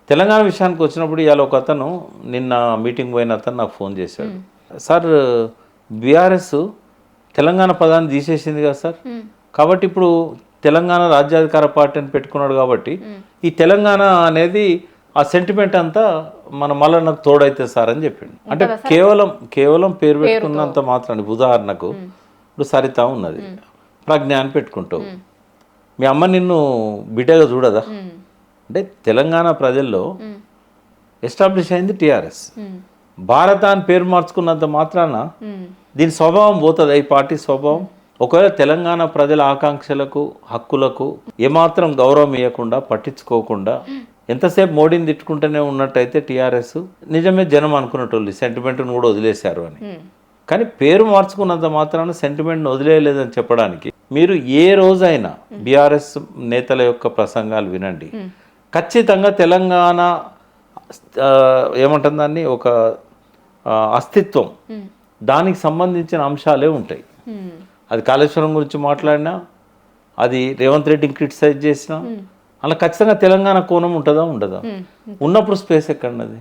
తెలంగాణ విషయానికి వచ్చినప్పుడు ఇవాళ ఒక అతను నిన్న మీటింగ్ పోయిన అతను నాకు ఫోన్ చేశాడు. సార్ బీఆర్ఎస్ తెలంగాణ పదాన్ని తీసేసింది కదా సార్, కాబట్టి ఇప్పుడు తెలంగాణ రాజ్యాధికార పార్టీ అని పెట్టుకున్నాడు కాబట్టి ఈ తెలంగాణ అనేది ఆ సెంటిమెంట్ అంతా మన మల్లన్నకు తోడైతే సార్ అని చెప్పిండు. అంటే కేవలం పేరు పెట్టుకున్నంత మాత్రాన్ని, ఉదాహరణకు ఇప్పుడు సరిత ఉన్నది, ప్రజ్ఞ అని పెట్టుకుంటావు, మీ అమ్మ నిన్ను బిడ్డగా చూడదా? అంటే తెలంగాణ ప్రజల్లో ఎస్టాబ్లిష్ అయింది టీఆర్ఎస్. భారత అని పేరు మార్చుకున్నంత మాత్రాన దీని స్వభావం పోతుంది, ఈ పార్టీ స్వభావం. ఒకవేళ తెలంగాణ ప్రజల ఆకాంక్షలకు హక్కులకు ఏమాత్రం గౌరవం ఇవ్వకుండా పట్టించుకోకుండా ఎంతసేపు మోడీని తిట్టుకుంటూనే ఉన్నట్టయితే టీఆర్ఎస్ నిజమే జనం అనుకున్నట్టు సెంటిమెంట్ను కూడా వదిలేశారు అని. కానీ పేరు మార్చుకున్నంత మాత్రాన సెంటిమెంట్ను వదిలేయలేదని చెప్పడానికి మీరు ఏ రోజైనా బీఆర్ఎస్ నేతల యొక్క ప్రసంగాలు వినండి, ఖచ్చితంగా తెలంగాణ ఏమంటుంది దాన్ని ఒక అస్తిత్వం, దానికి సంబంధించిన అంశాలే ఉంటాయి. అది కాళేశ్వరం గురించి మాట్లాడినా, అది రేవంత్ రెడ్డిని క్రిటిసైజ్ చేసినా, అలా ఖచ్చితంగా తెలంగాణ కోణం ఉంటుందా ఉండదా? ఉన్నప్పుడు స్పేస్ ఎక్కడన్నది?